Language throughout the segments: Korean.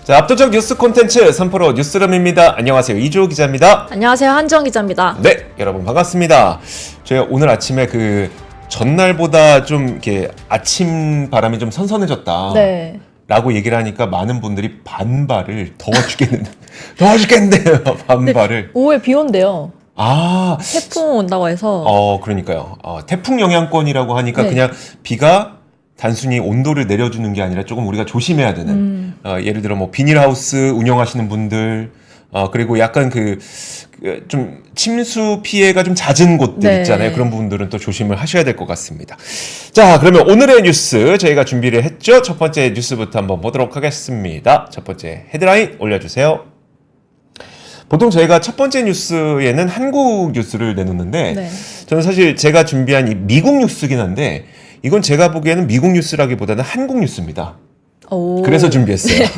자, 압도적 뉴스 콘텐츠 3프로 뉴스룸입니다. 안녕하세요. 이주호 기자입니다. 안녕하세요. 한지영 기자입니다. 네, 여러분 반갑습니다. 저희가 오늘 아침에 그 전날보다 좀 이렇게 아침 바람이 좀 선선해졌다. 네. 라고 얘기를 하니까 많은 분들이 반발을 더워 죽겠는데요. 반발을. 오후에 비 온대요. 아, 태풍 온다고 해서. 그러니까요. 태풍 영향권이라고 하니까 네. 그냥 비가 단순히 온도를 내려주는 게 아니라 조금 우리가 조심해야 되는 예를 들어 뭐 비닐하우스 운영하시는 분들 그리고 약간 좀 침수 피해가 좀 잦은 곳들 네. 있잖아요. 그런 부분들은 또 조심을 하셔야 될 것 같습니다. 자, 그러면 오늘의 뉴스 저희가 준비를 했죠. 첫 번째 뉴스부터 한번 보도록 하겠습니다. 첫 번째 헤드라인 올려주세요. 보통 저희가 첫 번째 뉴스에는 한국 뉴스를 내놓는데 네. 저는 사실 제가 준비한 이 미국 뉴스긴 한데 이건 제가 보기에는 미국 뉴스라기보다는 한국 뉴스입니다. 오. 그래서 준비했어요.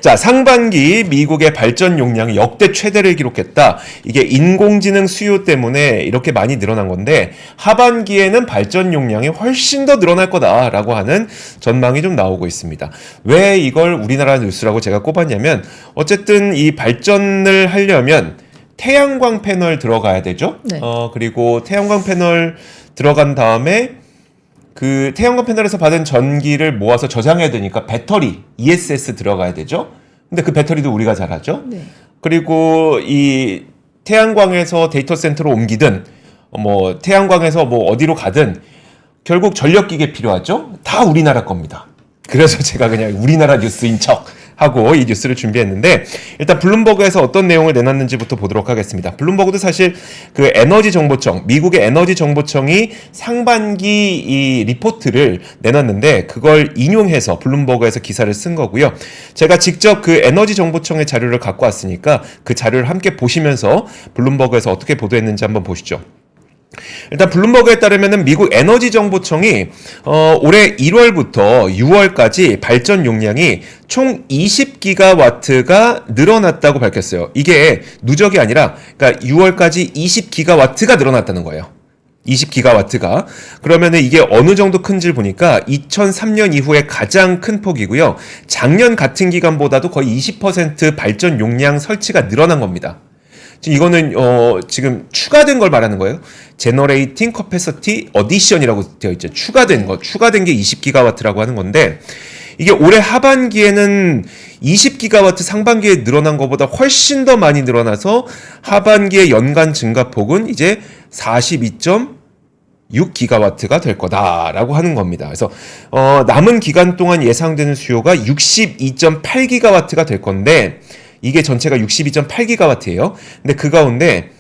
자, 상반기 미국의 발전 용량이 역대 최대를 기록했다. 이게 인공지능 수요 때문에 이렇게 많이 늘어난 건데 하반기에는 발전 용량이 훨씬 더 늘어날 거다라고 하는 전망이 좀 나오고 있습니다. 왜 이걸 우리나라 뉴스라고 제가 꼽았냐면 어쨌든 이 발전을 하려면 태양광 패널 들어가야 되죠. 네. 그리고 태양광 패널 들어간 다음에 그 태양광 패널에서 받은 전기를 모아서 저장해야 되니까 배터리, ESS 들어가야 되죠. 근데 그 배터리도 우리가 잘 하죠. 네. 그리고 이 태양광에서 데이터 센터로 옮기든 뭐 태양광에서 뭐 어디로 가든 결국 전력기계 필요하죠. 다 우리나라 겁니다. 그래서 제가 그냥 우리나라 뉴스인 척 하고 이 뉴스를 준비했는데 일단 블룸버그에서 어떤 내용을 내놨는지부터 보도록 하겠습니다. 블룸버그도 사실 그 에너지 정보청, 미국의 에너지 정보청이 상반기 이 리포트를 내놨는데 그걸 인용해서 블룸버그에서 기사를 쓴 거고요. 제가 직접 그 에너지 정보청의 자료를 갖고 왔으니까 그 자료를 함께 보시면서 블룸버그에서 어떻게 보도했는지 한번 보시죠. 일단 블룸버그에 따르면은 미국 에너지 정보청이 올해 1월부터 6월까지 발전 용량이 총 20기가와트가 늘어났다고 밝혔어요. 이게 누적이 아니라 그러니까 6월까지 20기가와트가 늘어났다는 거예요. 20기가와트가. 그러면은 이게 어느 정도 큰지를 보니까 2003년 이후에 가장 큰 폭이고요. 작년 같은 기간보다도 거의 20% 발전 용량 설치가 늘어난 겁니다. 이거는 지금 추가된 걸 말하는 거예요. Generating Capacity Addition이라고 되어 있죠. 추가된 게 20기가와트라고 하는 건데 이게 올해 하반기에는 20기가와트 상반기에 늘어난 것보다 훨씬 더 많이 늘어나서 하반기의 연간 증가폭은 이제 42.6기가와트가 될 거다라고 하는 겁니다. 그래서 남은 기간 동안 예상되는 수요가 62.8기가와트가 될 건데 이게 전체가 62.8기가와트예요. 근데 그 가운데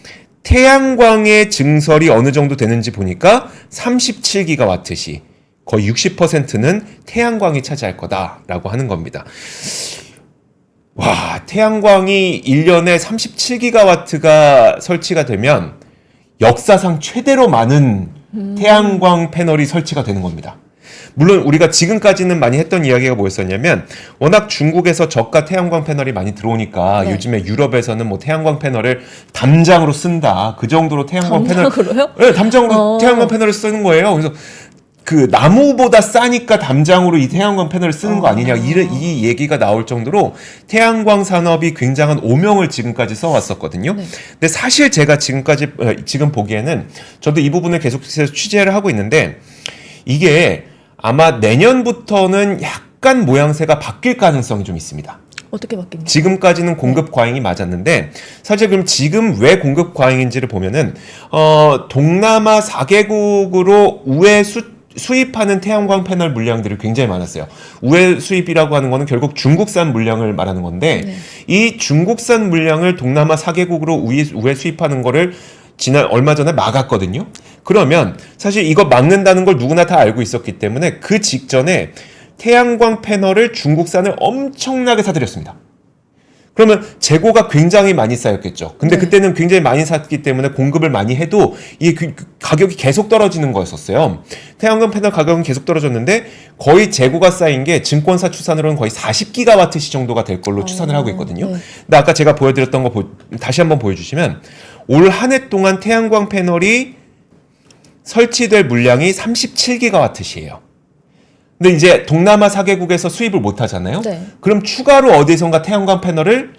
태양광의 증설이 어느 정도 되는지 보니까 37기가와트시 거의 60%는 태양광이 차지할 거다라고 하는 겁니다. 와, 태양광이 1년에 37기가와트가 설치가 되면 역사상 최대로 많은 태양광 패널이 설치가 되는 겁니다. 물론 우리가 지금까지는 많이 했던 이야기가 뭐였었냐면 워낙 중국에서 저가 태양광 패널이 많이 들어오니까 네. 요즘에 유럽에서는 뭐 태양광 패널을 담장으로 쓴다. 그 정도로 태양광 담장으로요? 네, 담장으로 태양광 패널을 쓰는 거예요. 그래서 그 나무보다 싸니까 담장으로 이 태양광 패널을 쓰는 거 아니냐 이 얘기가 나올 정도로 태양광 산업이 굉장한 오명을 지금까지 써왔었거든요. 네. 근데 사실 제가 지금 보기에는 저도 이 부분을 계속해서 취재를 하고 있는데 이게 아마 내년부터는 약간 모양새가 바뀔 가능성이 좀 있습니다. 어떻게 바뀝니까? 지금까지는 공급 과잉이 맞았는데 사실 그럼 지금 왜 공급 과잉인지를 보면은 동남아 4개국으로 우회 수입하는 태양광 패널 물량들이 굉장히 많았어요. 우회 수입이라고 하는 거는 결국 중국산 물량을 말하는 건데 네. 이 중국산 물량을 동남아 4개국으로 우회 수입하는 거를 얼마 전에 막았거든요. 그러면 사실 이거 막는다는 걸 누구나 다 알고 있었기 때문에 그 직전에 태양광 패널을 중국산을 엄청나게 사들였습니다. 그러면 재고가 굉장히 많이 쌓였겠죠. 근데 네. 그때는 굉장히 많이 샀기 때문에 공급을 많이 해도 이 가격이 계속 떨어지는 거였었어요. 태양광 패널 가격은 계속 떨어졌는데 거의 재고가 쌓인 게 증권사 추산으로는 거의 40기가와트시 정도가 될 걸로 추산을 하고 있거든요. 네. 근데 아까 제가 보여드렸던 거 다시 한번 보여주시면 올 한 해 동안 태양광 패널이 설치될 물량이 37기가와트시예요. 근데 이제 동남아 4개국에서 수입을 못 하잖아요. 네. 그럼 추가로 어디선가 태양광 패널을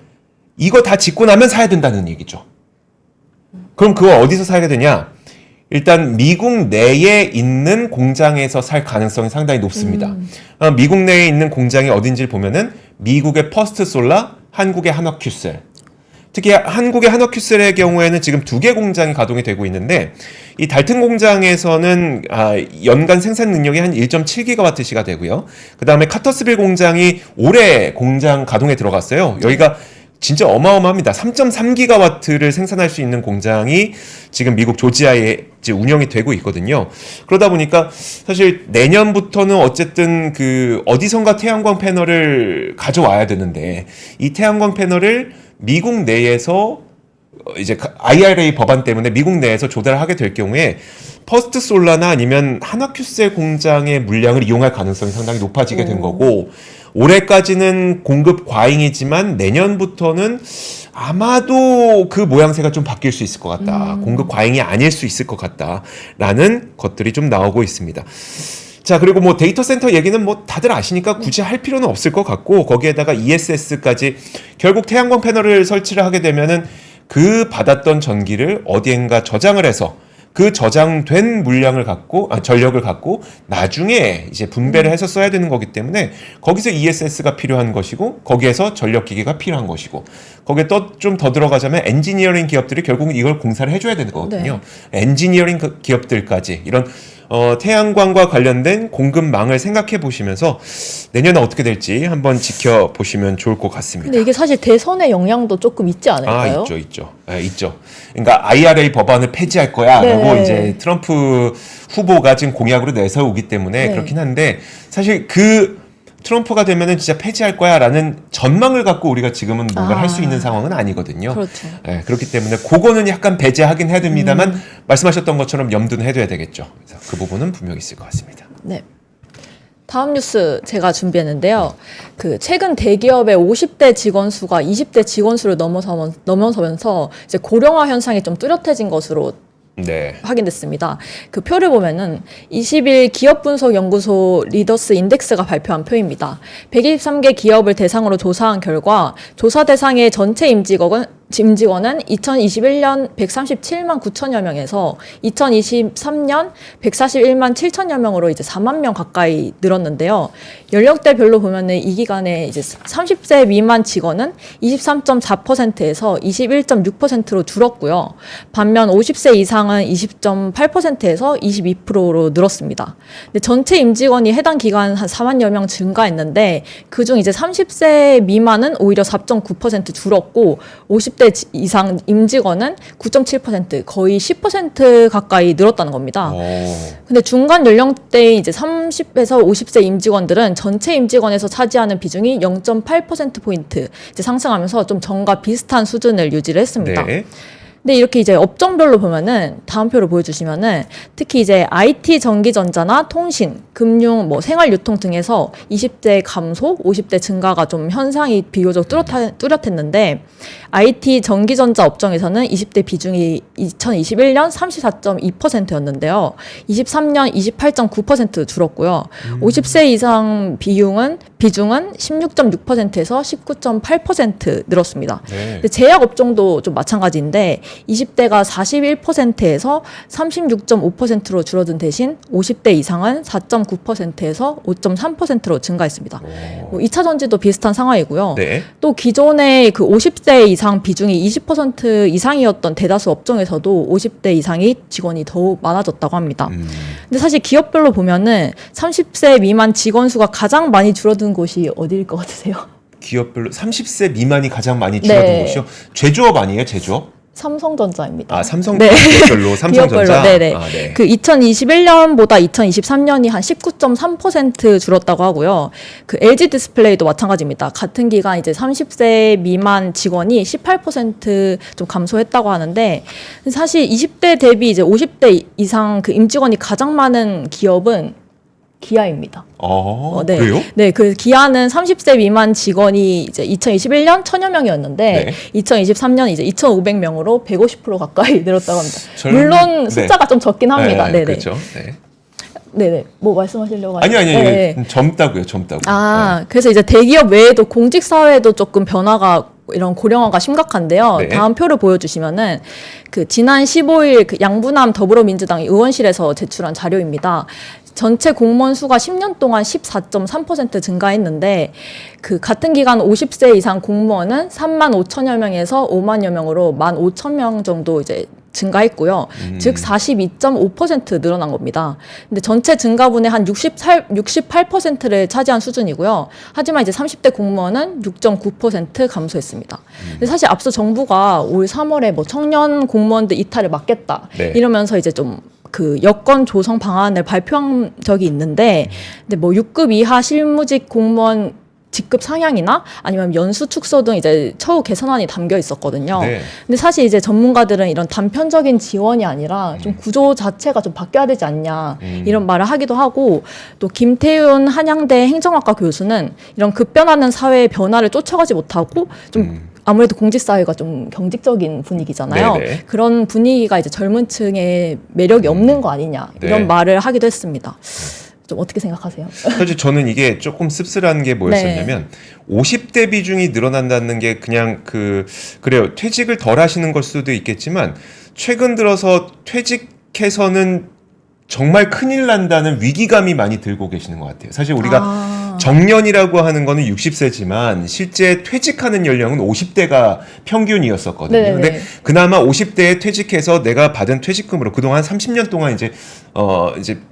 이거 다 짓고 나면 사야 된다는 얘기죠. 그럼 그거 어디서 사야 되냐? 일단 미국 내에 있는 공장에서 살 가능성이 상당히 높습니다. 미국 내에 있는 공장이 어딘지를 보면은 미국의 퍼스트 솔라, 한국의 한화큐셀. 특히 한국의 한화큐셀의 경우에는 지금 2개 공장이 가동이 되고 있는데 이 달튼 공장에서는 연간 생산 능력이 한 1.7GW시가 되고요. 그다음에 카터스빌 공장이 올해 공장 가동에 들어갔어요. 여기가 진짜 어마어마합니다. 3.3GW를 생산할 수 있는 공장이 지금 미국 조지아에 이제 운영이 되고 있거든요. 그러다 보니까 사실 내년부터는 어쨌든 그 어디선가 태양광 패널을 가져와야 되는데 이 태양광 패널을 미국 내에서 이제 IRA 법안 때문에 미국 내에서 조달을 하게 될 경우에 퍼스트 솔라나 아니면 한화큐셀 공장의 물량을 이용할 가능성이 상당히 높아지게 된 거고 올해까지는 공급 과잉이지만 내년부터는 아마도 그 모양새가 좀 바뀔 수 있을 것 같다. 공급 과잉이 아닐 수 있을 것 같다라는 것들이 좀 나오고 있습니다. 자, 그리고 뭐 데이터 센터 얘기는 뭐 다들 아시니까 굳이 할 필요는 없을 것 같고 거기에다가 ESS까지 결국 태양광 패널을 설치를 하게 되면은 그 받았던 전기를 어디엔가 저장을 해서 그 저장된 물량을 갖고 전력을 갖고 나중에 이제 분배를 해서 써야 되는 거기 때문에 거기서 ESS가 필요한 것이고 거기에서 전력 기계가 필요한 것이고 거기에 또 좀 더 들어가자면 엔지니어링 기업들이 결국은 이걸 공사를 해줘야 되는 거거든요. 네. 엔지니어링 기업들까지 이런 태양광과 관련된 공급망을 생각해 보시면서 내년에 어떻게 될지 한번 지켜보시면 좋을 것 같습니다. 근데 이게 사실 대선의 영향도 조금 있지 않을까요? 있죠. 네, 있죠. 그러니까 IRA 법안을 폐지할 거야라고 네. 이제 트럼프 후보가 지금 공약으로 내세우기 때문에 네. 그렇긴 한데 사실 그 트럼프가 되면은 진짜 폐지할 거야라는 전망을 갖고 우리가 지금은 뭔가를 할 수 있는 상황은 아니거든요. 그렇죠. 네, 그렇기 때문에 그거는 약간 배제하긴 해야 됩니다만 말씀하셨던 것처럼 염두는 해둬야 되겠죠. 그래서 그 부분은 분명히 있을 것 같습니다. 네. 다음 뉴스 제가 준비했는데요. 그 최근 대기업의 50대 직원 수가 20대 직원 수를 넘어서면서 이제 고령화 현상이 좀 뚜렷해진 것으로 네. 확인됐습니다. 그 표를 보면은 20일 기업분석연구소 리더스 인덱스가 발표한 표입니다. 123개 기업을 대상으로 조사한 결과 조사 대상의 전체 임직원은 2021년 137만 9천여 명에서 2023년 141만 7천여 명으로 이제 4만 명 가까이 늘었는데요. 연령대별로 보면은 이 기간에 이제 30세 미만 직원은 23.4%에서 21.6%로 줄었고요. 반면 50세 이상은 20.8%에서 22%로 늘었습니다. 근데 전체 임직원이 해당 기간 한 4만여 명 증가했는데 그중 이제 30세 미만은 오히려 4.9% 줄었고 50대 이상 임직원은 9.7% 거의 10% 가까이 늘었다는 겁니다. 근데 중간 연령대 이제 30에서 50세 임직원들은 전체 임직원에서 차지하는 비중이 0.8%포인트 이제 상승하면서 좀 전과 비슷한 수준을 유지를 했습니다. 네. 근데 이렇게 이제 업종별로 보면은 다음 표를 보여주시면은 특히 이제 IT, 전기전자나 통신, 금융, 뭐 생활유통 등에서 20대 감소, 50대 증가가 좀 현상이 비교적 뚜렷했는데 IT, 전기전자 업종에서는 20대 비중이 2021년 34.2%였는데요. 23년 28.9% 줄었고요. 50세 이상 비중은 16.6%에서 19.8% 늘었습니다. 네. 근데 제약 업종도 좀 마찬가지인데 20대가 41%에서 36.5%로 줄어든 대신 50대 이상은 4.9%에서 5.3%로 증가했습니다. 뭐 2차 전지도 비슷한 상황이고요. 네. 또 기존의 그 50대 이상 비중이 20% 이상이었던 대다수 업종에서도 50대 이상의 직원이 더욱 많아졌다고 합니다. 근데 사실 기업별로 보면은 30세 미만 직원 수가 가장 많이 줄어든 곳이 어디일 것 같으세요? 기업별로 30세 미만이 가장 많이 줄어든 네. 곳이요? 제조업 아니에요? 제조업? 삼성전자입니다. 기업별로 삼성전자. 네네. 네. 그 2021년보다 2023년이 한 19.3% 줄었다고 하고요. 그 LG 디스플레이도 마찬가지입니다. 같은 기간 이제 30세 미만 직원이 18% 좀 감소했다고 하는데 사실 20대 대비 이제 50대 이상 그 임직원이 가장 많은 기업은 기아입니다. 네. 그래요? 네, 그 기아는 30세 미만 직원이 이제 2021년 1,000여 명이었는데 2023년 이제 2,500명으로 150% 가까이 늘었다고 합니다. 물론 숫자가 좀 적긴 합니다. 네, 그렇죠. 네. 네네. 뭐 말씀하시려고 아니 네. 젊다고요, 젊다고. 아, 그래서 이제 대기업 외에도 공직 사회도 조금 변화가 이런 고령화가 심각한데요. 네. 다음 표를 보여주시면은 그 지난 15일 그 양부남 더불어민주당 의원실에서 제출한 자료입니다. 전체 공무원 수가 10년 동안 14.3% 증가했는데 그 같은 기간 50세 이상 공무원은 3만 5천여 명에서 5만여 명으로 1만 5천 명 정도 이제 증가했고요. 즉 42.5% 늘어난 겁니다. 근데 전체 증가분의 한 68%를 차지한 수준이고요. 하지만 이제 30대 공무원은 6.9% 감소했습니다. 근데 사실 앞서 정부가 올 3월에 뭐 청년 공무원들 이탈을 막겠다 네. 이러면서 이제 좀 그 여건 조성 방안을 발표한 적이 있는데, 근데 뭐 6급 이하 실무직 공무원 직급 상향이나 아니면 연수 축소 등 이제 처우 개선안이 담겨 있었거든요. 네. 근데 사실 이제 전문가들은 이런 단편적인 지원이 아니라 좀 구조 자체가 좀 바뀌어야 되지 않냐 이런 말을 하기도 하고, 또 김태윤 한양대 행정학과 교수는 이런 급변하는 사회의 변화를 쫓아가지 못하고 좀 아무래도 공직사회가 좀 경직적인 분위기잖아요. 네네. 그런 분위기가 이제 젊은 층의 매력이 없는 거 아니냐 이런 네. 말을 하기도 했습니다. 좀 어떻게 생각하세요? 사실 저는 이게 조금 씁쓸한 게 뭐였었냐면 50대 비중이 늘어난다는 게 그냥 그래요. 퇴직을 덜 하시는 걸 수도 있겠지만 최근 들어서 퇴직해서는 정말 큰일 난다는 위기감이 많이 들고 계시는 것 같아요. 사실 우리가 정년이라고 하는 거는 60세지만 실제 퇴직하는 연령은 50대가 평균이었었거든요. 네네. 근데 그나마 50대에 퇴직해서 내가 받은 퇴직금으로 그동안 30년 동안 이제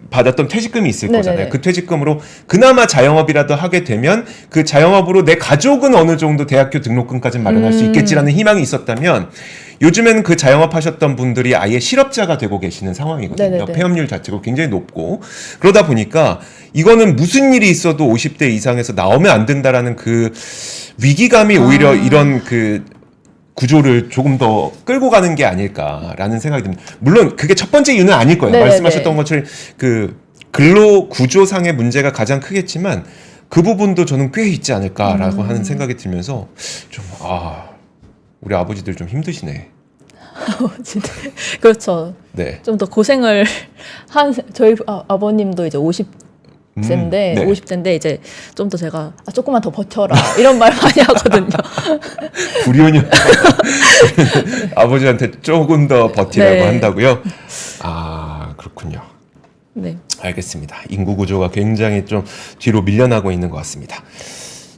받았던 퇴직금이 있을 네네네. 거잖아요. 그 퇴직금으로 그나마 자영업이라도 하게 되면 그 자영업으로 내 가족은 어느 정도 대학교 등록금까지 마련할 수 있겠지라는 희망이 있었다면 요즘에는 그 자영업 하셨던 분들이 아예 실업자가 되고 계시는 상황이거든요. 네네네. 폐업률 자체가 굉장히 높고 그러다 보니까 이거는 무슨 일이 있어도 50대 이상에서 나오면 안 된다라는 그 위기감이 오히려 이런 그 구조를 조금 더 끌고 가는 게 아닐까라는 생각이 듭니다. 물론 그게 첫 번째 이유는 아닐 거예요. 네네네. 말씀하셨던 것처럼 그 근로 구조상의 문제가 가장 크겠지만 그 부분도 저는 꽤 있지 않을까라고 하는 생각이 들면서 좀 우리 아버지들 좀 힘드시네. 그렇죠. 네. 좀 더 고생을 한 저희 아버님도 이제 50세인데 네. 50세인데 이제 좀 더 제가 조금만 더 버텨라 이런 말 많이 하거든요. 불효녀 아버지한테 조금 더 버티라고 네. 한다고요? 그렇군요. 네. 알겠습니다. 인구 구조가 굉장히 좀 뒤로 밀려나고 있는 것 같습니다.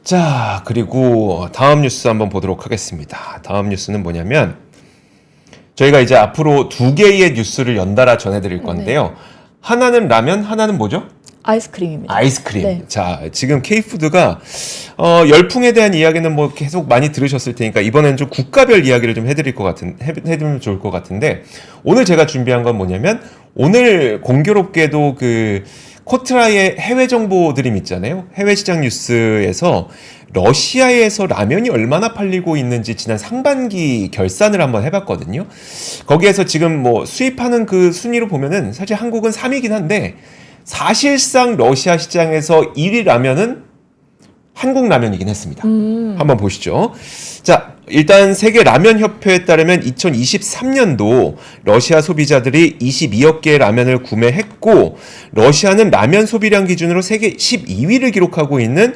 자, 그리고 다음 뉴스 한번 보도록 하겠습니다. 다음 뉴스는 뭐냐면 저희가 이제 앞으로 두 개의 뉴스를 연달아 전해드릴 건데요. 하나는 라면, 하나는 뭐죠? 아이스크림입니다. 아이스크림. 네. 자, 지금 K푸드가 열풍에 대한 이야기는 뭐 계속 많이 들으셨을 테니까 이번엔 좀 국가별 이야기를 좀 해드리면 좋을 것 같은데 오늘 제가 준비한 건 뭐냐면 오늘 공교롭게도 그 코트라의 해외 정보들이 있잖아요. 해외 시장 뉴스에서 러시아에서 라면이 얼마나 팔리고 있는지 지난 상반기 결산을 한번 해봤거든요. 거기에서 지금 뭐 수입하는 그 순위로 보면은 사실 한국은 3위긴 한데 사실상 러시아 시장에서 1위 라면은 한국 라면이긴 했습니다. 한번 보시죠. 자, 일단 세계 라면 협회에 따르면 2023년도 러시아 소비자들이 22억 개의 라면을 구매했고 러시아는 라면 소비량 기준으로 세계 12위를 기록하고 있는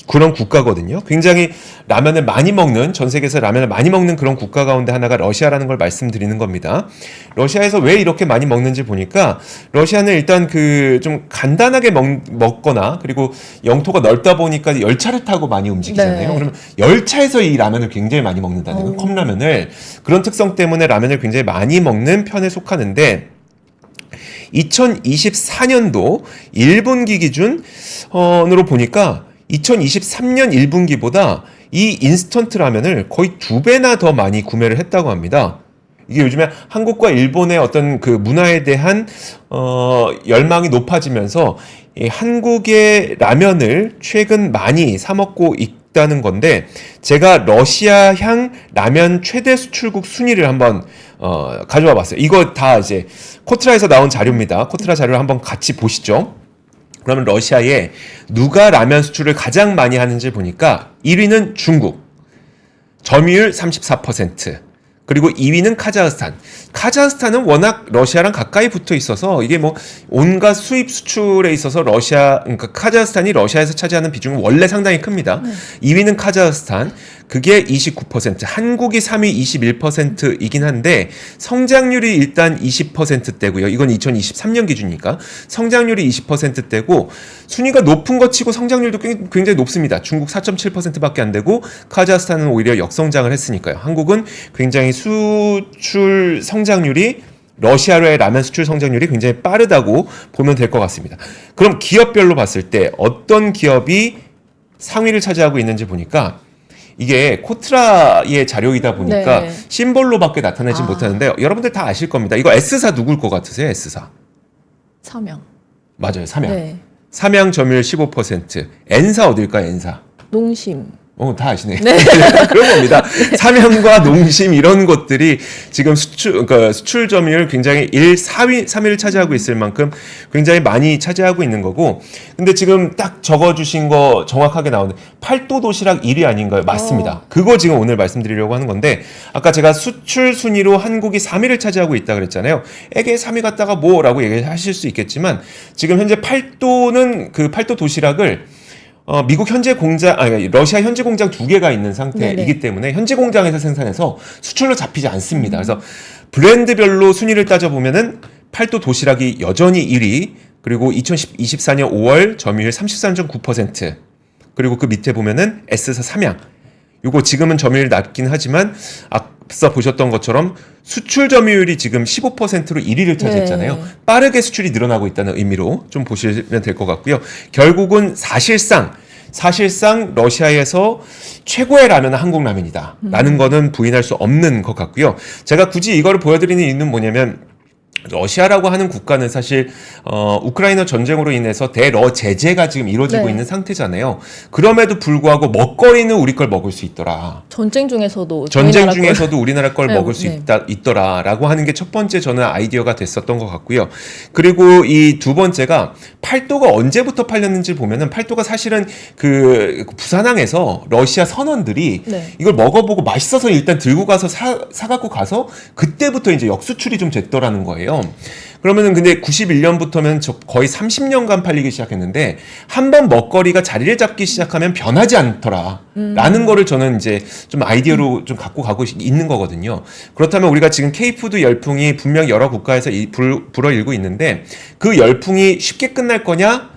그런 국가거든요. 굉장히 라면을 많이 먹는, 전 세계에서 라면을 많이 먹는 그런 국가 가운데 하나가 러시아라는 걸 말씀드리는 겁니다. 러시아에서 왜 이렇게 많이 먹는지 보니까 러시아는 일단 그 좀 간단하게 먹거나 그리고 영토가 넓다 보니까 열차를 타고 많이 움직이잖아요. 네. 그러면 열차에서 이 라면을 굉장히 많이 먹는다는 거예요. 컵라면을. 그런 특성 때문에 라면을 굉장히 많이 먹는 편에 속하는데 2024년도 1분기 기준으로 보니까 2023년 1분기보다 이 인스턴트 라면을 거의 2배나 더 많이 구매를 했다고 합니다. 이게 요즘에 한국과 일본의 어떤 그 문화에 대한 열망이 높아지면서 이 한국의 라면을 최근 많이 사 먹고 있다는 건데 제가 러시아향 라면 최대 수출국 순위를 한번 가져와 봤어요. 이거 다 이제 코트라에서 나온 자료입니다. 코트라 자료를 한번 같이 보시죠. 그러면 러시아에 누가 라면 수출을 가장 많이 하는지 보니까 1위는 중국, 점유율 34%, 그리고 2위는 카자흐스탄. 카자흐스탄은 워낙 러시아랑 가까이 붙어 있어서 이게 뭐 온갖 수입 수출에 있어서 그러니까 카자흐스탄이 러시아에서 차지하는 비중은 원래 상당히 큽니다. 2위는 카자흐스탄. 그게 29%, 한국이 3위 21%이긴 한데 성장률이 일단 20%대고요. 이건 2023년 기준이니까 성장률이 20%대고 순위가 높은 것 치고 성장률도 굉장히 높습니다. 중국 4.7%밖에 안 되고 카자흐스탄은 오히려 역성장을 했으니까요. 한국은 굉장히 수출 성장률이 러시아로의 라면 수출 성장률이 굉장히 빠르다고 보면 될 것 같습니다. 그럼 기업별로 봤을 때 어떤 기업이 상위를 차지하고 있는지 보니까 이게 코트라의 자료이다 보니까 네. 심볼로밖에 나타내지 못하는데 여러분들 다 아실 겁니다. 이거 S사 누굴 것 같으세요? S사. 삼양. 맞아요. 삼양. 네. 삼양 점유율 15%. N사 어딜까요? N사. 농심. 다 아시네. 네. 그런 겁니다. 삼양과 농심 이런 것들이 지금 그러니까 수출 점유율 굉장히 3위를 차지하고 있을 만큼 굉장히 많이 차지하고 있는 거고. 근데 지금 딱 적어주신 거 정확하게 나오는 팔도 도시락 1위 아닌가요? 맞습니다. 그거 지금 오늘 말씀드리려고 하는 건데 아까 제가 수출 순위로 한국이 3위를 차지하고 있다 그랬잖아요. 에게 3위 갔다가 뭐라고 얘기하실 수 있겠지만 지금 현재 팔도는 그 팔도 도시락을 미국 현재 공장, 러시아 현지 공장 2개가 있는 상태이기 네네. 때문에 현지 공장에서 생산해서 수출로 잡히지 않습니다. 그래서 브랜드별로 순위를 따져보면은 팔도 도시락이 여전히 1위, 그리고 2024년 5월 점유율 33.9%, 그리고 그 밑에 보면은 S사 삼양. 요거 지금은 점유율이 낮긴 하지만 앞서 보셨던 것처럼 수출 점유율이 지금 15%로 1위를 차지했잖아요. 네. 빠르게 수출이 늘어나고 있다는 의미로 좀 보시면 될 것 같고요. 결국은 사실상 러시아에서 최고의 라면은 한국 라면이다 라는 거는 부인할 수 없는 것 같고요. 제가 굳이 이거를 보여드리는 이유는 뭐냐면 러시아라고 하는 국가는 사실 우크라이나 전쟁으로 인해서 대러 제재가 지금 이루어지고 네. 있는 상태잖아요. 그럼에도 불구하고 먹거리는 우리 걸 먹을 수 있더라. 전쟁 중에서도 우리나라 걸 네, 먹을 수 네. 있더라라고 하는 게 첫 번째 저는 아이디어가 됐었던 것 같고요. 그리고 이 두 번째가 팔도가 언제부터 팔렸는지 보면은 팔도가 사실은 그 부산항에서 러시아 선원들이 네. 이걸 먹어보고 맛있어서 일단 들고 가서 사갖고 가서 그때부터 이제 역수출이 좀 됐더라는 거예요. 그러면은 근데 91년부터면 거의 30년간 팔리기 시작했는데 한 번 먹거리가 자리를 잡기 시작하면 변하지 않더라. 라는 거를 저는 이제 좀 아이디어로 좀 갖고 가고 있는 거거든요. 그렇다면 우리가 지금 K푸드 열풍이 분명 여러 국가에서 불어일고 있는데 그 열풍이 쉽게 끝날 거냐?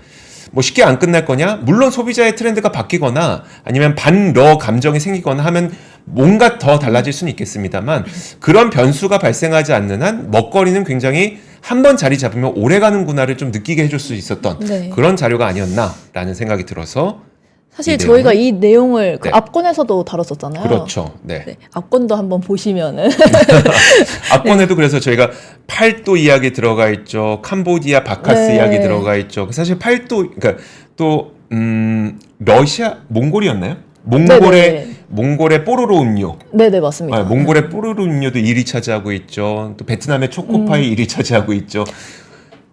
뭐 쉽게 안 끝날 거냐? 물론 소비자의 트렌드가 바뀌거나 아니면 반러 감정이 생기거나 하면 뭔가 더 달라질 수는 있겠습니다만 그런 변수가 발생하지 않는 한 먹거리는 굉장히 한 번 자리 잡으면 오래 가는구나를 좀 느끼게 해줄 수 있었던 네. 그런 자료가 아니었나라는 생각이 들어서 사실 이 저희가 이 내용을 그 네. 앞권에서도 다뤘었잖아요. 그렇죠. 네. 네, 앞권도 한번 보시면은 앞권에도 그래서 저희가 팔도 이야기 들어가 있죠. 캄보디아 바카스 네. 이야기 들어가 있죠. 사실 팔도 그러니까 또 러시아 몽골이었나요? 네네. 몽골의 뽀로로 음료. 네네 맞습니다. 몽골의 뽀로로 음료도 1위 차지하고 있죠. 또 베트남의 초코파이 1위 차지하고 있죠.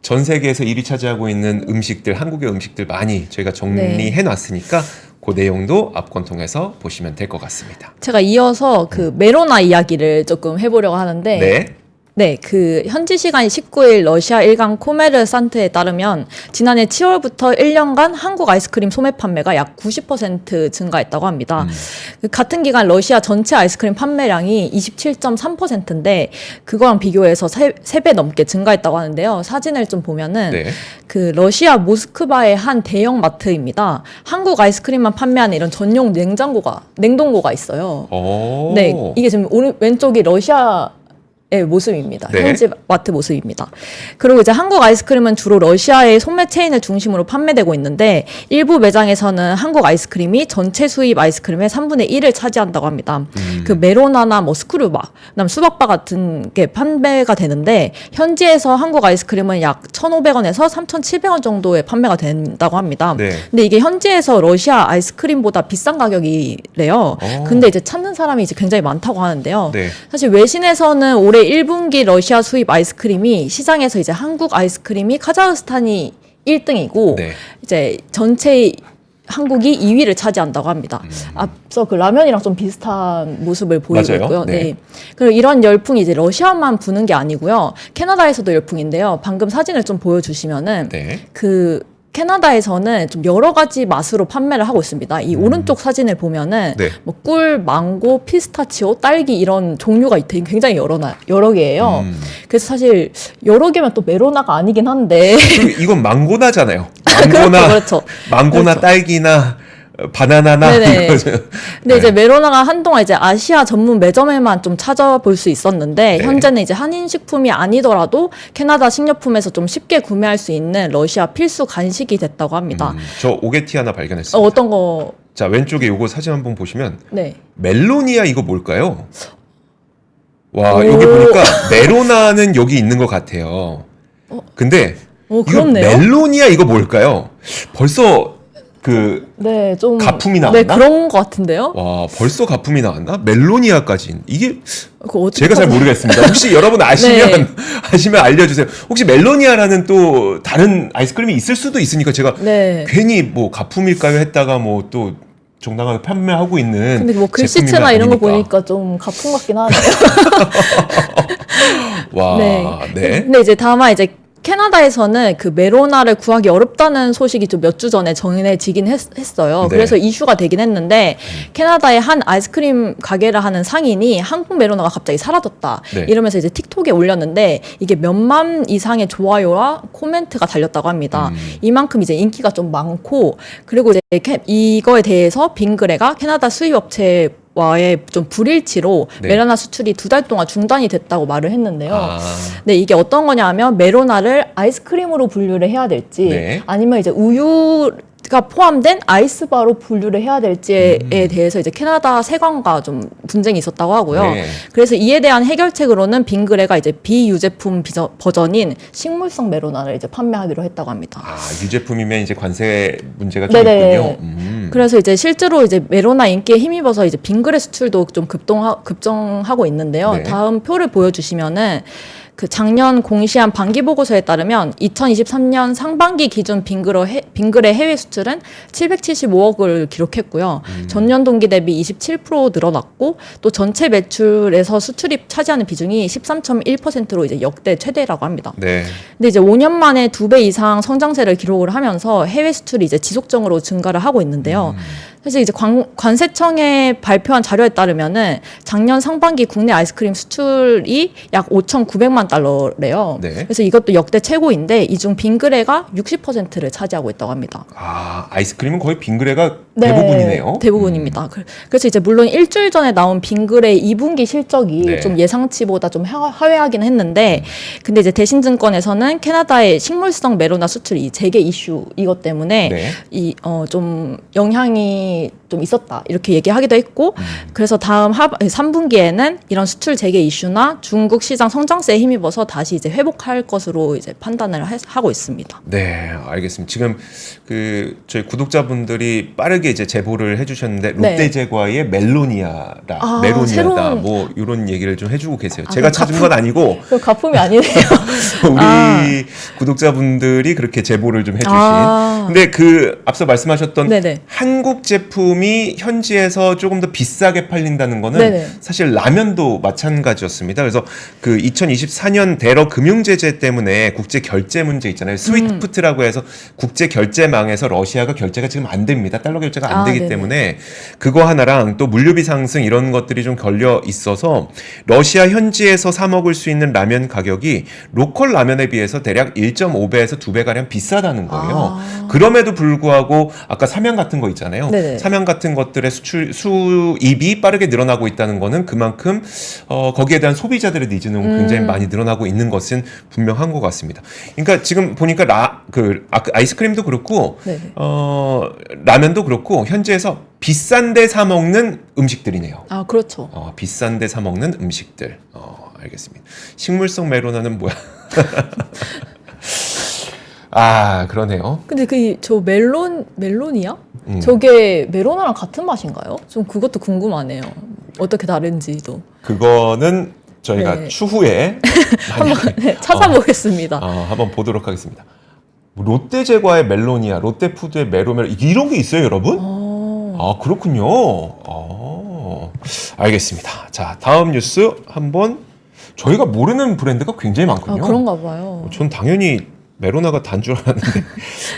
전 세계에서 1위 차지하고 있는 음식들, 한국의 음식들 많이 저희가 정리해 놨으니까 그 내용도 앞권 통해서 보시면 될 것 같습니다. 제가 이어서 그 메로나 이야기를 조금 해보려고 하는데 네. 네, 그 현지 시간 19일 러시아 일간 코메르산트에 따르면 지난해 7월부터 1년간 한국 아이스크림 소매 판매가 약 90% 증가했다고 합니다. 그 같은 기간 러시아 전체 아이스크림 판매량이 27.3%인데 그거랑 비교해서 3배 넘게 증가했다고 하는데요. 사진을 좀 보면은 네. 그 러시아 모스크바의 한 대형 마트입니다. 한국 아이스크림만 판매하는 이런 전용 냉동고가 있어요. 오. 네, 이게 지금 왼쪽이 러시아의 모습입니다. 네. 현지 마트 모습입니다. 그리고 이제 한국 아이스크림은 주로 러시아의 소매 체인을 중심으로 판매되고 있는데 일부 매장에서는 한국 아이스크림이 전체 수입 아이스크림의 3분의 1을 차지한다고 합니다. 그 메로나나 뭐 스크루바, 그다음 수박바 같은 게 판매가 되는데 현지에서 한국 아이스크림은 약 1,500원에서 3,700원 정도에 판매가 된다고 합니다. 네. 근데 이게 현지에서 러시아 아이스크림보다 비싼 가격이래요. 근데 이제 찾는 사람이 이제 굉장히 많다고 하는데요. 네. 사실 외신에서는 올해 1분기 러시아 수입 아이스크림이 시장에서 이제 한국 아이스크림이 카자흐스탄이 1등이고 네. 이제 전체 한국이 2위를 차지한다고 합니다. 앞서 그 라면이랑 좀 비슷한 모습을 보이고 맞아요. 있고요. 네. 네. 그리고 이런 열풍이 이제 러시아만 부는 게 아니고요. 캐나다에서도 열풍인데요. 방금 사진을 좀 보여주시면은 네. 그 캐나다에서는 좀 여러 가지 맛으로 판매를 하고 있습니다. 이 오른쪽 사진을 보면은 네. 뭐 꿀, 망고, 피스타치오, 딸기 이런 종류가 굉장히 여러 개예요. 그래서 사실 여러 개면 또 메로나가 아니긴 한데 그리고 이건 망고나잖아요. 그렇죠, 망고나, 그렇죠. 망고나 그렇죠. 딸기나 바나나나 네네. 이거죠. 근데 네. 이제 메로나가 한동안 이제 아시아 전문 매점에만 좀 찾아볼 수 있었는데 네. 현재는 이제 한인식품이 아니더라도 캐나다 식료품에서 좀 쉽게 구매할 수 있는 러시아 필수 간식이 됐다고 합니다. 저 오게티 하나 발견했습니다. 어떤 거? 자, 왼쪽에 요거 사진 한번 보시면 네. 멜로니아 이거 뭘까요? 와, 오. 여기 보니까 메로나는 여기 있는 것 같아요. 근데 오, 이거 그렇네요. 멜로니아 이거 뭘까요? 벌써 그 네, 좀 가품이 나왔나? 네, 그런 것 같은데요. 와, 벌써 가품이 나왔나? 멜로니아까지. 이게 그거 어떻게 제가 잘 찾아- 모르겠습니다. 혹시 여러분 아시면 네. 아시면 알려주세요. 혹시 멜로니아라는 또 다른 아이스크림이 있을 수도 있으니까 제가 네. 괜히 뭐 가품일까요 했다가 뭐 또 정당하게 판매하고 있는. 근데 뭐 글씨체나 제품이면 이런 거 아니니까. 보니까 좀 가품 같긴 하네요. 와, 네. 근데 이제 다만 이제 캐나다에서는 그 메로나를 구하기 어렵다는 소식이 좀 몇 주 전에 전해지긴 했어요. 네. 그래서 이슈가 되긴 했는데 캐나다의 한 아이스크림 가게를 하는 상인이 한국 메로나가 갑자기 사라졌다. 네. 이러면서 이제 틱톡에 올렸는데 이게 몇만 이상의 좋아요와 코멘트가 달렸다고 합니다. 이만큼 이제 인기가 좀 많고 그리고 이제 이거에 대해서 빙그레가 캐나다 수입업체 와의 좀 불일치로 네. 메로나 수출이 2달 동안 중단이 됐다고 말을 했는데요. 아, 네, 이게 어떤 거냐면 메로나를 아이스크림으로 분류를 해야 될지 네. 아니면 이제 우유가 포함된 아이스바로 분류를 해야 될지에 대해서 이제 캐나다 세관과 좀 분쟁이 있었다고 하고요. 네. 그래서 이에 대한 해결책으로는 빙그레가 이제 비유제품 버전인 식물성 메로나를 이제 판매하기로 했다고 합니다. 아, 유제품이면 이제 관세 문제가 좀 네네. 있군요. 그래서 이제 실제로 이제 메로나 인기에 힘입어서 이제 빙그레 수출도 좀 급정하고 있는데요. 네. 다음 표를 보여주시면은 그 작년 공시한 반기 보고서에 따르면 2023년 상반기 기준 빙그레 해외 수출은 775억을 기록했고요. 전년 동기 대비 27% 늘어났고 또 전체 매출에서 수출이 차지하는 비중이 13.1%로 이제 역대 최대라고 합니다. 네. 근데 이제 5년 만에 2배 이상 성장세를 기록을 하면서 해외 수출이 이제 지속적으로 증가를 하고 있는데요. 사실 이제 관세청에 발표한 자료에 따르면은 작년 상반기 국내 아이스크림 수출이 약 5,900만 달러래요. 네. 그래서 이것도 역대 최고인데 이 중 빙그레가 60%를 차지하고 있다고 합니다. 아, 아이스크림은 거의 빙그레가 네, 대부분이네요. 대부분입니다. 그래서 이제 물론 일주일 전에 나온 빙그레 2분기 실적이 네. 좀 예상치보다 좀 하회하긴 했는데, 근데 이제 대신증권에서는 캐나다의 식물성 메로나 수출이 재개 이슈 이것 때문에 네. 좀 영향이 좀 있었다 이렇게 얘기하기도 했고, 그래서 다음 3분기에는 이런 수출 재개 이슈나 중국 시장 성장세에 힘입어서 다시 이제 회복할 것으로 이제 판단을 하고 있습니다. 네, 알겠습니다. 지금 그 저희 구독자분들이 빠르게 이제 제보를 해주셨는데 네. 롯데제과의 멜로니아다, 아, 메로니아다, 새로운- 뭐 이런 얘기를 좀 해주고 계세요. 아, 제가 그럼 찾은 건 아니고 그 가품이 아니네요. 우리 아. 구독자분들이 그렇게 제보를 좀 해주신. 아. 근데 그 앞서 말씀하셨던 네네. 한국 제품이 현지에서 조금 더 비싸게 팔린다는 거는 네네. 사실 라면도 마찬가지였습니다. 그래서 그 2024년 대러 금융제재 때문에 국제 결제 문제 있잖아요. 스위프트라고 해서 국제 결제망에서 러시아가 결제가 지금 안 됩니다. 달러 결제가 안 아, 되기 네네. 때문에 그거 하나랑 또 물류비 상승 이런 것들이 좀 걸려 있어서 러시아 현지에서 사 먹을 수 있는 라면 가격이 로컬 라면에 비해서 대략 1.5배에서 2배 가량 비싸다는 거예요. 그럼에도 불구하고 아까 삼양 같은 거 있잖아요. 네네. 삼양 같은 것들의 수입이 빠르게 늘어나고 있다는 거는 그만큼 거기에 대한 소비자들의 니즈는 굉장히 많이 늘어나고 있는 것은 분명한 것 같습니다. 그러니까 지금 보니까 아이스크림도 그렇고 네네. 라면도 그렇고 현지에서 비싼데 사 먹는 음식들이네요. 아, 그렇죠. 비싼데 사 먹는 음식들. 알겠습니다. 식물성 메로나는 뭐야? 아, 그러네요. 근데 저 멜론이야? 음. 저게 메로나랑 같은 맛인가요? 좀 그것도 궁금하네요. 어떻게 다른지도. 그거는 저희가 네. 추후에 한번 찾아보겠습니다. 한번 보도록 하겠습니다. 롯데제과의 멜로니아, 롯데푸드의 메로멜 이런 게 있어요, 여러분? 아, 그렇군요. 알겠습니다. 자, 다음 뉴스 한번 저희가 모르는 브랜드가 굉장히 많군요. 그런가 봐요. 전 당연히 메로나가 단 줄 알았는데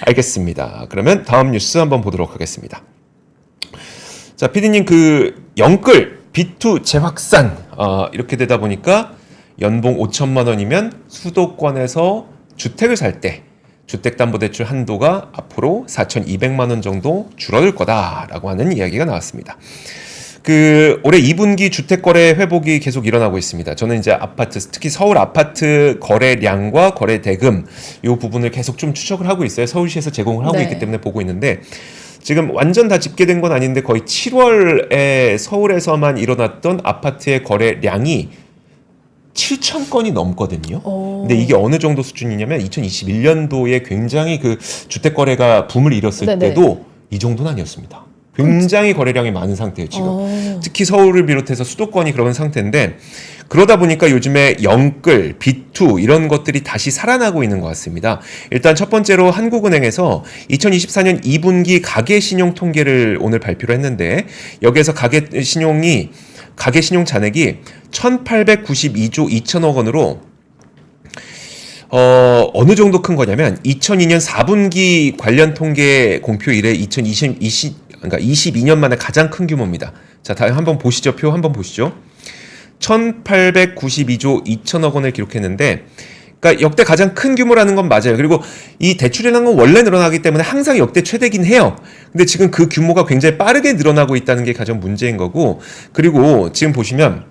알겠습니다. 그러면 다음 뉴스 한번 보도록 하겠습니다. 자, 피디님 그 영끌 B2 재확산 이렇게 되다 보니까 연봉 5천만 원이면 수도권에서 주택을 살 때 주택담보대출 한도가 앞으로 4,200만 원 정도 줄어들 거다라고 하는 이야기가 나왔습니다. 그 올해 2분기 주택 거래 회복이 계속 일어나고 있습니다. 저는 이제 아파트, 특히 서울 아파트 거래량과 거래 대금 이 부분을 계속 좀 추적을 하고 있어요. 서울시에서 제공을 하고 네. 있기 때문에 보고 있는데 지금 완전 다 집계된 건 아닌데 거의 7월에 서울에서만 일어났던 아파트의 거래량이 7천 건이 넘거든요. 근데 이게 어느 정도 수준이냐면 2021년도에 굉장히 그 주택 거래가 붐을 일었을 네네. 때도 이 정도는 아니었습니다. 굉장히 거래량이 많은 상태예요, 지금. 특히 서울을 비롯해서 수도권이 그런 상태인데 그러다 보니까 요즘에 영끌, B2 이런 것들이 다시 살아나고 있는 것 같습니다. 일단 첫 번째로 한국은행에서 2024년 2분기 가계신용 통계를 오늘 발표를 했는데 여기에서 가계신용 잔액이 1,892조 2천억 원으로 어느 정도 큰 거냐면 2002년 4분기 관련 통계 공표 이래 그러니까 22년 만에 가장 큰 규모입니다. 자, 다음 한번 보시죠. 표 한번 보시죠. 1,892조 2천억 원을 기록했는데 그러니까 역대 가장 큰 규모라는 건 맞아요. 그리고 이 대출이라는 건 원래 늘어나기 때문에 항상 역대 최대긴 해요. 근데 지금 그 규모가 굉장히 빠르게 늘어나고 있다는 게 가장 문제인 거고 그리고 지금 보시면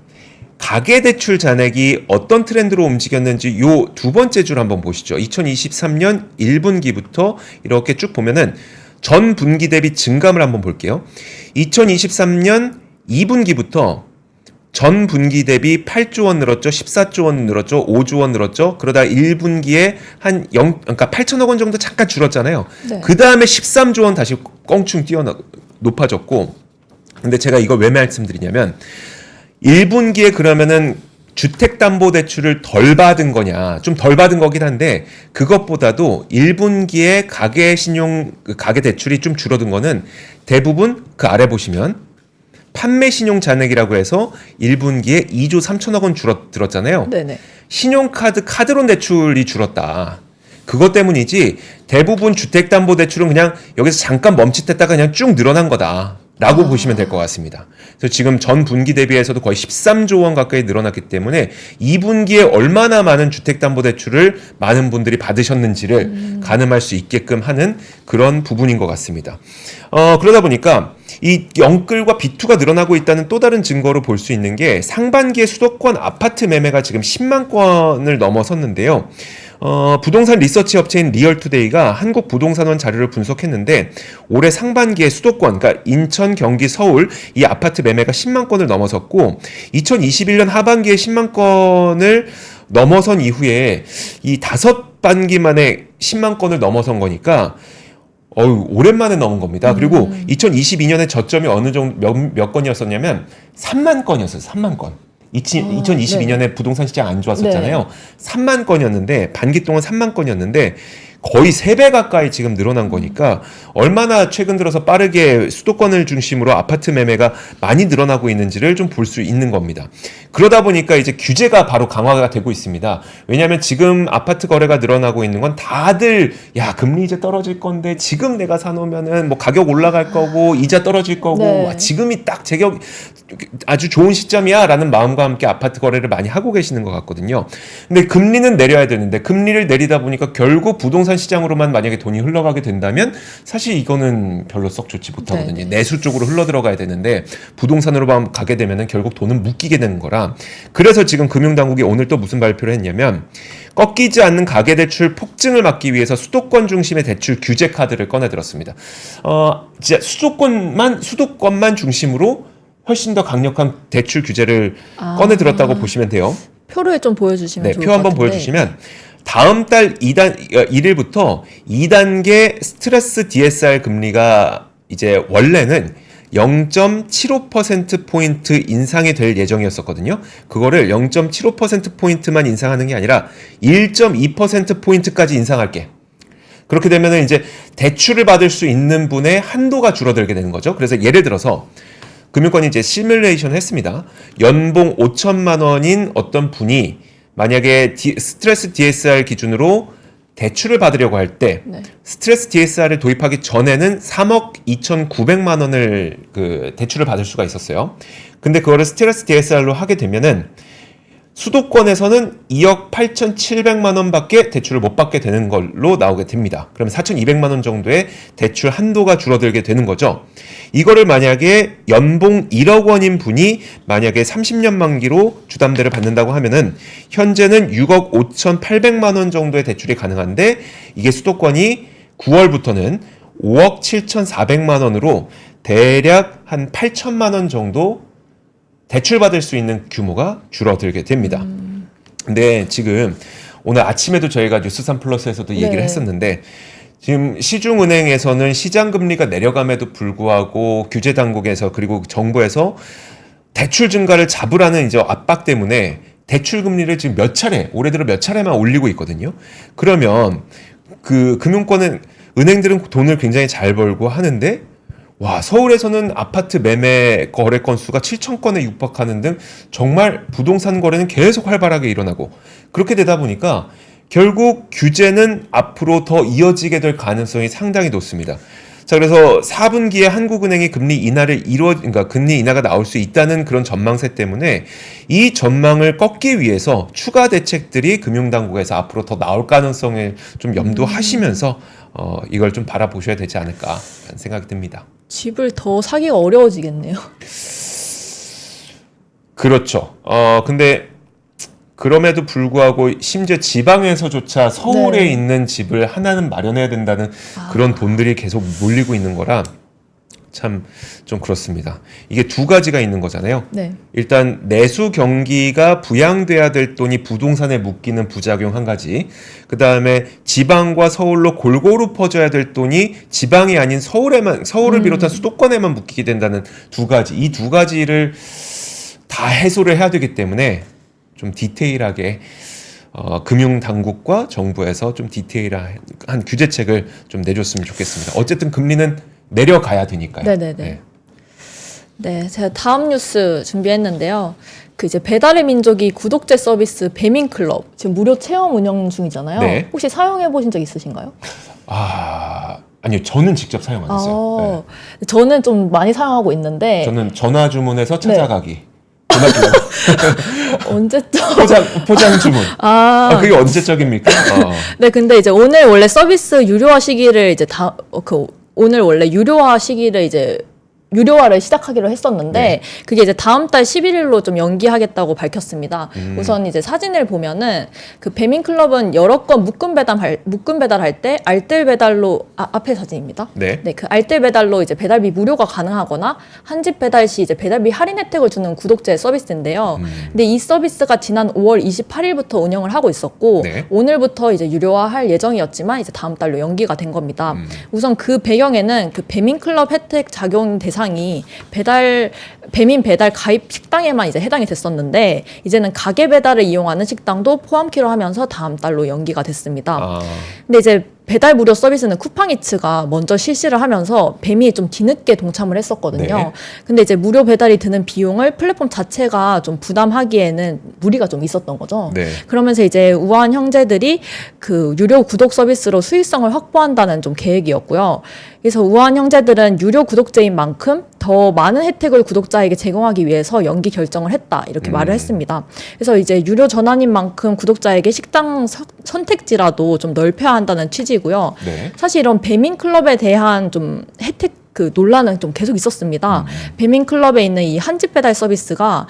가계대출 잔액이 어떤 트렌드로 움직였는지 요 두 번째 줄 한번 보시죠. 2023년 1분기부터 이렇게 쭉 보면은 전 분기 대비 증감을 한번 볼게요. 2023년 2분기부터 전 분기 대비 8조 원 늘었죠. 14조 원 늘었죠. 5조 원 늘었죠. 그러다 1분기에 그러니까 8천억 원 정도 잠깐 줄었잖아요. 네. 그 다음에 13조 원 다시 껑충 높아졌고 근데 제가 이걸 왜 말씀드리냐면 1분기에 그러면은 주택담보대출을 덜 받은 거냐 좀 덜 받은 거긴 한데 그것보다도 1분기에 가계대출이 좀 줄어든 거는 대부분 그 아래 보시면 판매신용 잔액이라고 해서 1분기에 2조 3천억 원 줄었잖아요. 네네. 카드론 대출이 줄었다. 그것 때문이지 대부분 주택담보대출은 그냥 여기서 잠깐 멈칫했다가 그냥 쭉 늘어난 거다. 라고 보시면 될 것 같습니다. 그래서 지금 전 분기 대비해서도 거의 13조 원 가까이 늘어났기 때문에 2분기에 얼마나 많은 주택담보대출을 많은 분들이 받으셨는지를 가늠할 수 있게끔 하는 그런 부분인 것 같습니다. 그러다 보니까 이 영끌과 B2가 늘어나고 있다는 또 다른 증거로 볼 수 있는 게 상반기에 수도권 아파트 매매가 지금 10만 건을 넘어섰는데요. 부동산 리서치 업체인 리얼투데이가 한국 부동산원 자료를 분석했는데 올해 상반기에 수도권, 그러니까 인천, 경기, 서울 이 아파트 매매가 10만 건을 넘어섰고 2021년 하반기에 10만 건을 넘어선 이후에 이 5반기 만에 10만 건을 넘어선 거니까 오랜만에 넘은 겁니다. 그리고 2022년에 저점이 어느 정도 몇 건이었었냐면 3만 건이었어요. 3만 건. 2022년에 네. 부동산 시장 안 좋았었잖아요. 네. 3만 건이었는데 반기 동안 3만 건이었는데 거의 3배 가까이 지금 늘어난 거니까 얼마나 최근 들어서 빠르게 수도권을 중심으로 아파트 매매가 많이 늘어나고 있는지를 좀 볼 수 있는 겁니다. 그러다 보니까 이제 규제가 바로 강화가 되고 있습니다. 왜냐하면 지금 아파트 거래가 늘어나고 있는 건 다들 야 금리 이제 떨어질 건데 지금 내가 사놓으면은 뭐 가격 올라갈 거고 이자 떨어질 거고 네. 와, 지금이 딱 제격 아주 좋은 시점이야 라는 마음과 함께 아파트 거래를 많이 하고 계시는 것 같거든요. 근데 금리는 내려야 되는데 금리를 내리다 보니까 결국 부동산 시장으로만 만약에 돈이 흘러가게 된다면 사실 이거는 별로 썩 좋지 못하거든요. 네. 내수 쪽으로 흘러 들어가야 되는데 부동산으로만 가게 되면은 결국 돈은 묶이게 되는 거라. 그래서 지금 금융당국이 오늘 또 무슨 발표를 했냐면 꺾이지 않는 가계대출 폭증을 막기 위해서 수도권 중심의 대출 규제 카드를 꺼내들었습니다. 진짜 수도권만 중심으로 훨씬 더 강력한 대출 규제를 꺼내들었다고 보시면 돼요. 표를 좀 보여주시면 네, 좋을 표 것 한번 같은데. 보여주시면 다음 달 1일부터 2단계 스트레스 DSR 금리가 이제 원래는 0.75%포인트 인상이 될 예정이었었거든요. 그거를 0.75%포인트만 인상하는 게 아니라 1.2%포인트까지 인상할게. 그렇게 되면은 이제 대출을 받을 수 있는 분의 한도가 줄어들게 되는 거죠. 그래서 예를 들어서 금융권이 이제 시뮬레이션을 했습니다. 연봉 5천만 원인 어떤 분이 만약에 스트레스 DSR 기준으로 대출을 받으려고 할 때 네. 스트레스 DSR을 도입하기 전에는 3억 2,900만 원을 그 대출을 받을 수가 있었어요. 근데 그거를 스트레스 DSR로 하게 되면은 수도권에서는 2억 8,700만 원밖에 대출을 못 받게 되는 걸로 나오게 됩니다. 그러면 4,200만 원 정도의 대출 한도가 줄어들게 되는 거죠. 이거를 만약에 연봉 1억 원인 분이 만약에 30년 만기로 주담대를 받는다고 하면은 현재는 6억 5,800만 원 정도의 대출이 가능한데 이게 수도권이 9월부터는 5억 7,400만 원으로 대략 한 8천만 원 정도 대출받을 수 있는 규모가 줄어들게 됩니다. 근데 지금 오늘 아침에도 저희가 뉴스3 플러스에서도 얘기를 네. 했었는데 지금 시중은행에서는 시장금리가 내려감에도 불구하고 규제당국에서 그리고 정부에서 대출 증가를 잡으라는 이제 압박 때문에 대출 금리를 지금 몇 차례, 올해 들어 몇 차례만 올리고 있거든요. 그러면 그 금융권은 은행들은 돈을 굉장히 잘 벌고 하는데 와, 서울에서는 아파트 매매 거래 건수가 7천 건에 육박하는 등 정말 부동산 거래는 계속 활발하게 일어나고 그렇게 되다 보니까 결국 규제는 앞으로 더 이어지게 될 가능성이 상당히 높습니다. 자, 그래서 4분기에 한국은행이 금리 인하가 나올 수 있다는 그런 전망세 때문에 이 전망을 꺾기 위해서 추가 대책들이 금융당국에서 앞으로 더 나올 가능성을 좀 염두하시면서 이걸 좀 바라보셔야 되지 않을까 생각이 듭니다. 집을 더 사기가 어려워지겠네요. 그렇죠. 근데 그럼에도 불구하고 심지어 지방에서조차 서울에 네. 있는 집을 하나는 마련해야 된다는 그런 돈들이 계속 몰리고 있는 거라 참 좀 그렇습니다. 이게 두 가지가 있는 거잖아요. 네. 일단 내수 경기가 부양돼야 될 돈이 부동산에 묶이는 부작용 한 가지. 그다음에 지방과 서울로 골고루 퍼져야 될 돈이 지방이 아닌 서울을 비롯한 수도권에만 묶이게 된다는 두 가지. 이 두 가지를 다 해소를 해야 되기 때문에 좀 디테일하게 금융 당국과 정부에서 좀 디테일한 규제책을 좀 내줬으면 좋겠습니다. 어쨌든 금리는 내려가야 되니까요. 네네네. 네, 제가 다음 뉴스 준비했는데요. 그 이제 배달의 민족이 구독제 서비스 배민클럽 지금 무료 체험 운영 중이잖아요. 네. 혹시 사용해 보신 적 있으신가요? 아니요, 저는 직접 사용 안 했어요. 저는 좀 많이 사용하고 있는데 저는 전화 주문해서 찾아가기. 언제쯤? 포장 주문. 그게 언제적입니까? 네, 근데 이제 오늘 원래 서비스 유료화 시기를 이제 오늘 원래 유료화 시기를 이제 유료화를 시작하기로 했었는데 네. 그게 이제 다음 달 11일로 좀 연기하겠다고 밝혔습니다. 우선 이제 사진을 보면은 그 배민클럽은 여러 건 묶음 배달할 때 알뜰 배달로 앞에 사진입니다. 네. 네, 그 알뜰 배달로 이제 배달비 무료가 가능하거나 한 집 배달 시 이제 배달비 할인 혜택을 주는 구독제 서비스인데요. 근데 이 서비스가 지난 5월 28일부터 운영을 하고 있었고 네. 오늘부터 이제 유료화할 예정이었지만 이제 다음 달로 연기가 된 겁니다. 우선 그 배경에는 그 배민클럽 혜택 작용 대상이 배민 배달 가입 식당에만 이제 해당이 됐었는데 이제는 가게 배달을 이용하는 식당도 포함키로 하면서 다음 달로 연기가 됐습니다. 근데 이제 배달 무료 서비스는 쿠팡이츠가 먼저 실시를 하면서 뱀이 좀 뒤늦게 동참을 했었거든요. 네. 근데 이제 무료 배달이 드는 비용을 플랫폼 자체가 좀 부담하기에는 무리가 좀 있었던 거죠. 네. 그러면서 이제 우한 형제들이 그 유료 구독 서비스로 수익성을 확보한다는 좀 계획이었고요. 그래서 우한 형제들은 유료 구독제인 만큼 더 많은 혜택을 구독자에게 제공하기 위해서 연기 결정을 했다 이렇게 말을 했습니다. 그래서 이제 유료 전환인 만큼 구독자에게 식당 선택지라도 좀 넓혀야 한다는 취지고요. 네. 사실 이런 배민클럽에 대한 좀 혜택 그 논란은 좀 계속 있었습니다. 배민클럽에 있는 이 한집 배달 서비스가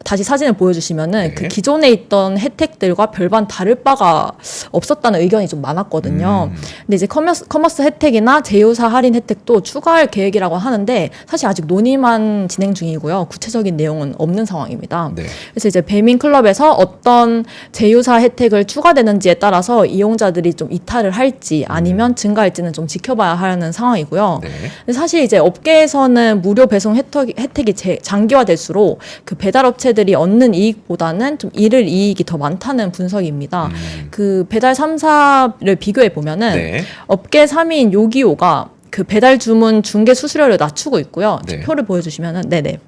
다시 사진을 보여주시면은 네. 그 기존에 있던 혜택들과 별반 다를 바가 없었다는 의견이 좀 많았거든요. 근데 이제 커머스 혜택이나 제휴사 할인 혜택도 추가할 계획이라고 하는데 사실 아직 논의만 진행 중이고요. 구체적인 내용은 없는 상황입니다. 네. 그래서 이제 배민클럽에서 어떤 제휴사 혜택을 추가되는지에 따라서 이용자들이 좀 이탈을 할지 아니면 증가할지는 좀 지켜봐야 하는 상황이고요. 네. 근데 사실 이제 업계에서는 무료 배송 혜택이 장기화될수록 그 배달업체 업체들이 얻는 이익보다는 좀 잃을 이익이 더 많다는 분석입니다. 그 배달 3사를 비교해 보면은 네. 업계 3위인 요기요가 그 배달 주문 중개 수수료를 낮추고 있고요. 네. 표를 보여주시면은 네네.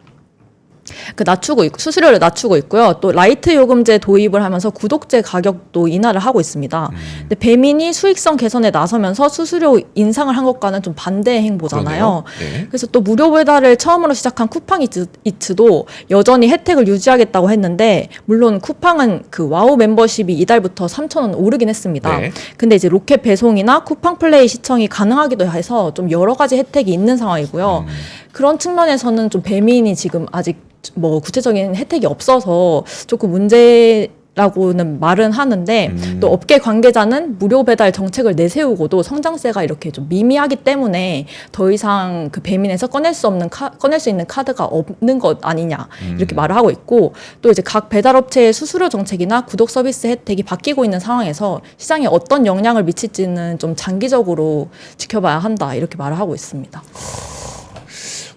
그 낮추고 있고 수수료를 낮추고 있고요. 또 라이트 요금제 도입을 하면서 구독제 가격도 인하를 하고 있습니다. 근데 배민이 수익성 개선에 나서면서 수수료 인상을 한 것과는 좀 반대 행보잖아요. 네. 그래서 또 무료 배달을 처음으로 시작한 쿠팡이츠도 여전히 혜택을 유지하겠다고 했는데 물론 쿠팡은 그 와우 멤버십이 이달부터 3,000원 오르긴 했습니다. 네. 근데 이제 로켓 배송이나 쿠팡 플레이 시청이 가능하기도 해서 좀 여러 가지 혜택이 있는 상황이고요. 그런 측면에서는 좀 배민이 지금 아직 뭐 구체적인 혜택이 없어서 조금 문제라고는 말은 하는데 또 업계 관계자는 무료 배달 정책을 내세우고도 성장세가 이렇게 좀 미미하기 때문에 더 이상 그 배민에서 꺼낼 수 있는 카드가 없는 것 아니냐 이렇게 말을 하고 있고 또 이제 각 배달업체의 수수료 정책이나 구독 서비스 혜택이 바뀌고 있는 상황에서 시장에 어떤 영향을 미칠지는 좀 장기적으로 지켜봐야 한다 이렇게 말을 하고 있습니다.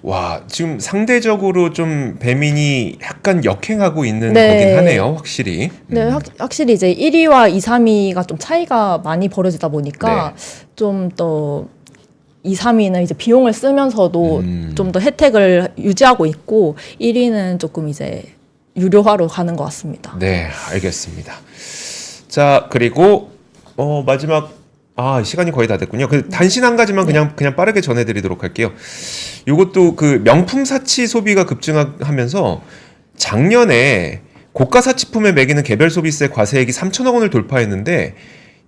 와, 지금 상대적으로 좀 배민이 약간 역행하고 있는 네. 거긴 하네요, 확실히. 네, 확실히 이제 1위와 2, 3위가 좀 차이가 많이 벌어지다 보니까 좀 더 2, 3위는 이제 비용을 쓰면서도 좀 더 혜택을 유지하고 있고 1위는 조금 이제 유료화로 가는 것 같습니다. 네, 알겠습니다. 자, 그리고 마지막 시간이 거의 다 됐군요. 그 단신 한 가지만 그냥 빠르게 전해드리도록 할게요. 이것도 그 명품 사치 소비가 급증하면서 작년에 고가 사치품에 매기는 개별 소비세 과세액이 3천억 원을 돌파했는데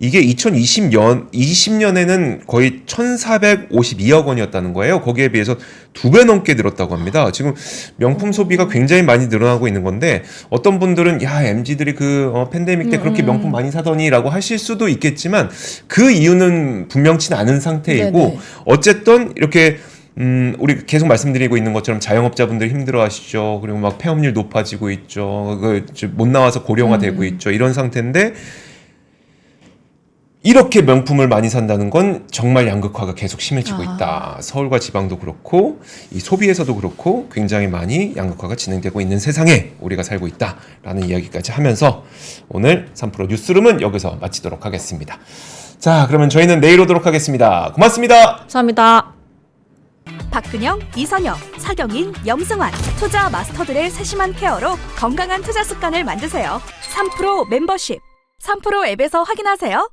이게 2020년에는 거의 1,452억 원이었다는 거예요. 거기에 비해서 2배 넘게 늘었다고 합니다. 지금 명품 소비가 굉장히 많이 늘어나고 있는 건데 어떤 분들은 야 MZ들이 그 팬데믹 때 그렇게 명품 많이 사더니라고 하실 수도 있겠지만 그 이유는 분명치는 않은 상태이고 네네. 어쨌든 이렇게 우리 계속 말씀드리고 있는 것처럼 자영업자분들 힘들어하시죠. 그리고 막 폐업률 높아지고 있죠. 못 나와서 고령화되고 있죠. 이런 상태인데 이렇게 명품을 많이 산다는 건 정말 양극화가 계속 심해지고 있다. 서울과 지방도 그렇고 이 소비에서도 그렇고 굉장히 많이 양극화가 진행되고 있는 세상에 우리가 살고 있다라는 이야기까지 하면서 오늘 3프로 뉴스룸은 여기서 마치도록 하겠습니다. 자, 그러면 저희는 내일 오도록 하겠습니다. 고맙습니다. 감사합니다. 박근영, 이선영, 사경인, 염승환 투자 마스터들의 세심한 케어로 건강한 투자 습관을 만드세요. 3프로 멤버십 3프로 앱에서 확인하세요.